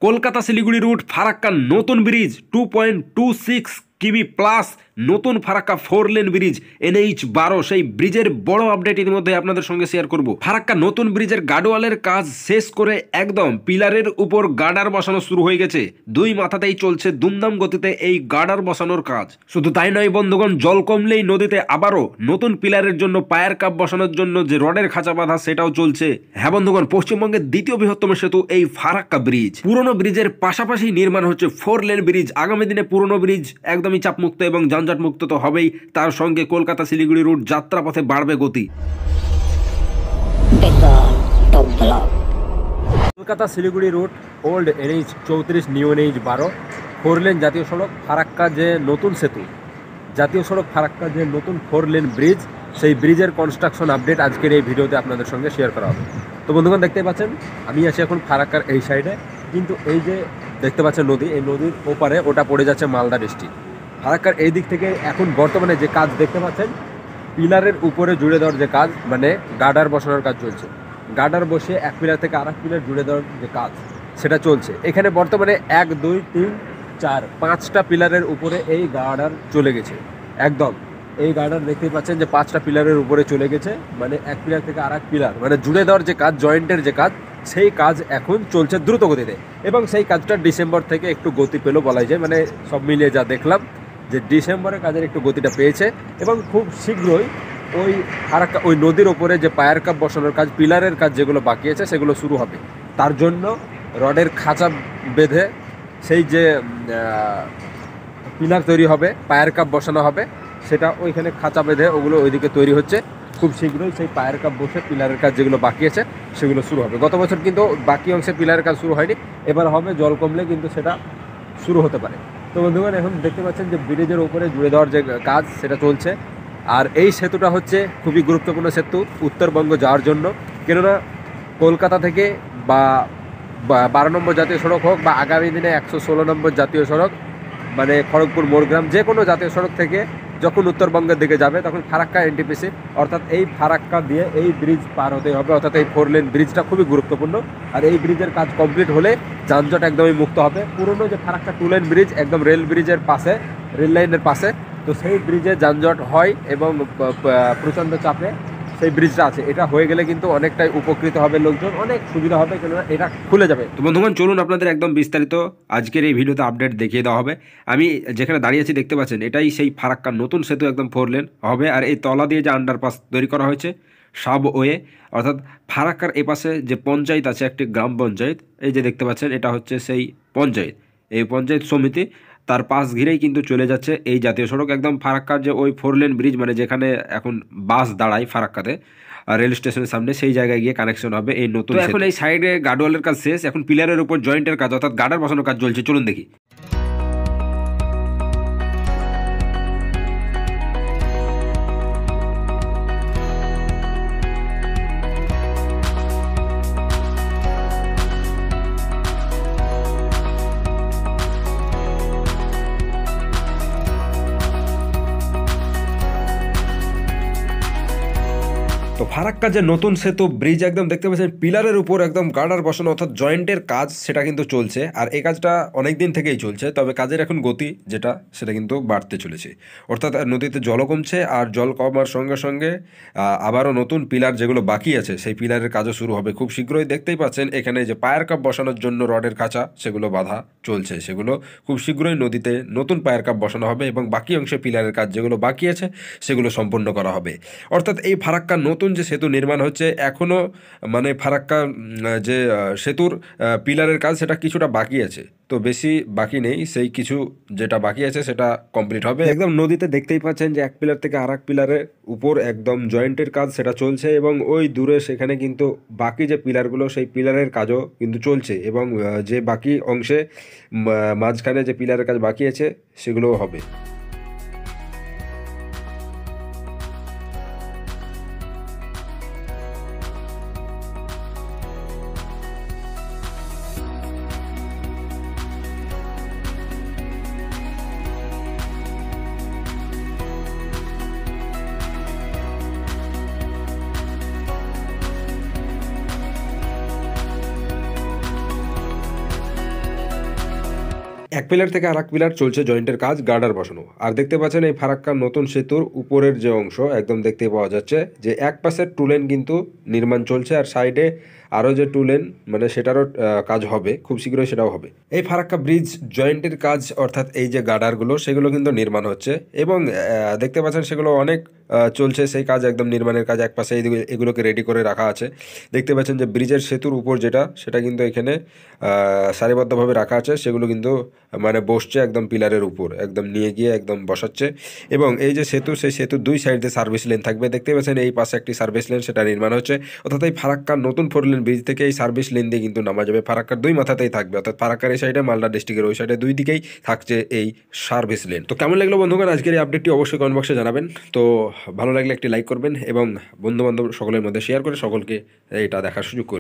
Kolkata Siliguri root Farakka নতুন bridge 2.26 কিমি plus নতুন ফারাক্কা 4 লেন ব্রিজ NH-12 সেই ব্রিজের বড় আপডেট ইতিমধ্যে আপনাদের সঙ্গে শেয়ার করব। ফারাক্কা নতুন ব্রিজের গার্ডওয়ালের কাজ শেষ করে একদম পিলারের উপর গার্ডার বসানো শুরু হয়ে গেছে। দুই মাথাতেই চলছে দুমদাম গতিতে এই গার্ডার বসানোর কাজ। শুধু তাই নয় বন্ধুগণ, জল কমলেই নদীতে আবারও নতুন পিলারের জন্য পায়ের কাপ বসানোর জন্য যে রডের খাঁচা বাঁধা সেটাও চলছে। হ্যাঁ বন্ধুগণ, পশ্চিমবঙ্গের দ্বিতীয় বৃহত্তম সেতু এই ফারাক্কা ব্রিজ। পুরনো ব্রিজের পাশাপাশি নির্মাণ হচ্ছে 4 লেন ব্রিজ। আগামী দিনে পুরনো ব্রিজ একদমই চাপমুক্ত এবং যানজট মুক্ত তো হবেই, তার সঙ্গে কলকাতা শিলিগুড়ি রুট যাত্রাপথে বাড়বে গতি। Kolkata Siliguri route old NH-34 new NH-12 4 lane জাতীয় সড়ক ফারাক্কা যে নতুন সেতু, জাতীয় সড়ক ফারাক্কা যে নতুন 4 লেন ব্রিজ, সেই ব্রিজের কনস্ট্রাকশন আপডেট আজকের এই ভিডিওতে আপনাদের সঙ্গে শেয়ার করা হবে। তো বন্ধুগণ, দেখতে পাচ্ছেন আমি আছি এখন ফারাক্কার এই সাইডে, কিন্তু এই যে দেখতে পাচ্ছেন নদী, এই নদীর ওপারে ওটা পড়ে যাচ্ছে মালদা ডিস্ট্রিক্ট। ফারাক্কার এই দিক থেকে এখন বর্তমানে যে কাজ দেখতে পাচ্ছেন, পিলারের উপরে জুড়ে দেওয়ার যে কাজ, মানে গার্ডার বসানোর কাজ চলছে। গার্ডার বসে এক পিলার থেকে আরেক পিলার জুড়ে দেওয়ার যে কাজ সেটা চলছে। এখানে বর্তমানে 1 2 3 4 5টা পিলারের উপরে এই গার্ডার চলে গেছে। একদম এই গার্ডার দেখতেই পাচ্ছেন যে 5টা পিলারের উপরে চলে গেছে, মানে এক পিলার থেকে আরেক পিলার মানে জুড়ে দেওয়ার যে কাজ, জয়েন্টের যে কাজ, সেই কাজ এখন চলছে দ্রুত গতিতে। এবং সেই কাজটা ডিসেম্বর থেকে একটু গতি পেলো বলাই যায়, মানে সব মিলিয়ে যা দেখলাম যে ডিসেম্বরে কাজের একটু গতিটা পেয়েছে এবং খুব শীঘ্রই ওই ফারাক্কা ওই নদীর ওপরে যে পায়ের কাপ বসানোর কাজ, পিলারের কাজ যেগুলো বাকি আছে সেগুলো শুরু হবে। তার জন্য রডের খাঁচা বেঁধে সেই যে পিলার তৈরি হবে, পায়ের কাপ বসানো হবে, সেটা ওইখানে খাঁচা বেঁধে ওগুলো ওইদিকে তৈরি হচ্ছে। খুব শীঘ্রই সেই পায়ের কাপ বসে পিলারের কাজ যেগুলো বাকি আছে সেগুলো শুরু হবে। গত বছর কিন্তু বাকি অংশে পিলারের কাজ শুরু হয়নি, এবার হবে। জল কমলে কিন্তু সেটা শুরু হতে পারে। তো বন্ধুগণ, এখন দেখতে পাচ্ছেন যে ব্রিজের উপরে জুড়ে দেওয়ার যে কাজ সেটা চলছে। আর এই সেতুটা হচ্ছে খুবই গুরুত্বপূর্ণ সেতু উত্তরবঙ্গ যাওয়ার জন্য, কেননা কলকাতা থেকে বা 12 নম্বর জাতীয় সড়ক হোক বা আগামী দিনে 116 নম্বর জাতীয় সড়ক, মানে খড়গপুর মোড়গ্রাম, যে কোনো জাতীয় সড়ক থেকে যখন উত্তরবঙ্গের দিকে যাবে তখন ফারাক্কা NTPC অর্থাৎ এই ফারাক্কা দিয়ে এই ব্রিজ পার হতে হবে। অর্থাৎ এই 4 লেন ব্রিজটা খুবই গুরুত্বপূর্ণ। আর এই ব্রিজের কাজ কমপ্লিট হলে যানজট একদমই মুক্ত হবে। পুরনো যে ফারাক্কা 2 লেন ব্রিজ একদম রেল ব্রিজের পাশে, রেল লাইনের পাশে, তো সেই ব্রিজে যানজট হয় এবং প্রচণ্ড চাপে সেই ব্রিজটা আছে। এটা হয়ে গেলে কিন্তু অনেকটাই উপকৃত হবে লোকজন, অনেক সুবিধা হবে, কেননা এটা খুলে যাবে। তো বন্ধুগণ, চলুন আপনাদের একদম বিস্তারিত আজকের এই ভিডিওতে আপডেট দেখিয়ে দেওয়া হবে। আমি যেখানে দাঁড়িয়ে আছি দেখতে পাচ্ছেন, এটাই সেই ফারাক্কার নতুন সেতু, একদম 4 লেন হবে। আর এই তলা দিয়ে যে আন্ডারপাস তৈরি করা হয়েছে সাবওয়ে, অর্থাৎ ফারাক্কার এপাশে যে পঞ্চায়েত আছে, একটি গ্রাম পঞ্চায়েত, এই যে দেখতে পাচ্ছেন এটা হচ্ছে সেই পঞ্চায়েত, এই পঞ্চায়েত সমিতি, তার পাশ ঘিরেই কিন্তু চলে যাচ্ছে এই জাতীয় সড়ক। একদম ফারাক্কার যে ওই 4 লেন ব্রিজ, মানে যেখানে এখন বাস দাঁড়ায় ফারাক্কাতে রেল স্টেশনের সামনে, সেই জায়গায় গিয়ে কানেকশন হবে এই নতুন। এখন এই সাইডে গার্ডওয়ালের কাজ শেষ, এখন পিলারের উপর জয়েন্টের কাজ অর্থাৎ গার্ডার বসানোর কাজ চলছে। চলুন দেখি। তো ফারাক্কা যে নতুন সেতু ব্রিজ, একদম দেখতে পাচ্ছেন পিলারের উপর একদম গার্ডার বসানো অর্থাৎ জয়েন্টের কাজ, সেটা কিন্তু চলছে। আর এই কাজটা অনেক দিন থেকেই চলছে, তবে কাজের এখন গতি যেটা সেটা কিন্তু বাড়তে চলেছে। অর্থাৎ নদীতে জলও কমছে, আর জল কমার সঙ্গে সঙ্গে আবারও নতুন পিলার যেগুলো বাকি আছে সেই পিলারের কাজও শুরু হবে খুব শীঘ্রই। দেখতেই পাচ্ছেন এখানে যে পায়ের কাপ বসানোর জন্য রডের খাঁচা সেগুলো বাঁধা চলছে, সেগুলো খুব শীঘ্রই নদীতে নতুন পায়ের কাপ বসানো হবে এবং বাকি অংশে পিলারের কাজ যেগুলো বাকি আছে সেগুলো সম্পন্ন করা হবে। অর্থাৎ এই ফারাক্কা নতুন যে সেতু নির্মাণ হচ্ছে, এখনও মানে ফারাক্কা যে সেতুর পিলারের কাজ সেটা কিছুটা বাকি আছে, তো বেশি বাকি নেই, সেই কিছু যেটা বাকি আছে সেটা কমপ্লিট হবে। একদম নদীতে দেখতেই পাচ্ছেন যে এক পিলার থেকে আরেক পিলারের উপর একদম জয়েন্টের কাজ সেটা চলছে এবং ওই দূরে সেখানে কিন্তু বাকি যে পিলারগুলো সেই পিলারের কাজও কিন্তু চলছে এবং যে বাকি অংশে মাঝখানে যে পিলারের কাজ বাকি আছে সেগুলোও হবে। এক পিলার থেকে আর এক পিলার চলছে জয়েন্টের কাজ, গার্ডার বসানো। আর দেখতে পাচ্ছেন এই ফারাক্কার নতুন সেতুর উপরের যে অংশ একদম দেখতে পাওয়া যাচ্ছে যে এক পাশের টু লেন কিন্তু নির্মাণ চলছে, আর সাইডে আরও যে টু লেন মানে সেটারও কাজ হবে, খুব শীঘ্রই সেটাও হবে। এই ফারাক্কা ব্রিজ জয়েন্টের কাজ অর্থাৎ এই যে গার্ডারগুলো সেগুলো কিন্তু নির্মাণ হচ্ছে, এবং দেখতে পাচ্ছেন সেগুলো অনেক চলছে সেই কাজ, একদম নির্মাণের কাজ। এক পাশে এগুলোকে রেডি করে রাখা আছে। দেখতে পাচ্ছেন যে ব্রিজের সেতুর উপর যেটা সেটা কিন্তু এখানে সারিবদ্ধভাবে রাখা আছে, সেগুলো কিন্তু মানে বসছে একদম পিলারের উপর, একদম নিয়ে গিয়ে একদম বসাচ্ছে। এবং এই যে সেতু, সেই সেতুর দুই সাইডে সার্ভিস লেন থাকবে। দেখতে পাচ্ছেন এই পাশে একটি সার্ভিস লেন, সেটা নির্মাণ হচ্ছে। অর্থাৎ এই ফারাক্কার নতুন 4 লেন ব্রিজ থেকে এই সার্ভিস লেন দিয়ে কিন্তু নামা যাবে। ফারাক্কার দুই মাথাতেই থাকবে, অর্থাৎ ফারাক্কার এই সাইডে, মালদা ডিস্ট্রিক্টের ওই সাইডে, দুই দিকেই থাকছে এই সার্ভিস লেন। তো কেমন লাগলো বন্ধুগণ আজকের এই আপডেটটি অবশ্যই কমেন্ট বক্সে জানাবেন। তো ভালো লাগলে একটি লাইক করবেন এবং বন্ধু বান্ধব সকলের মধ্যে শেয়ার করে সকলকে এটা দেখার সুযোগ করবেন।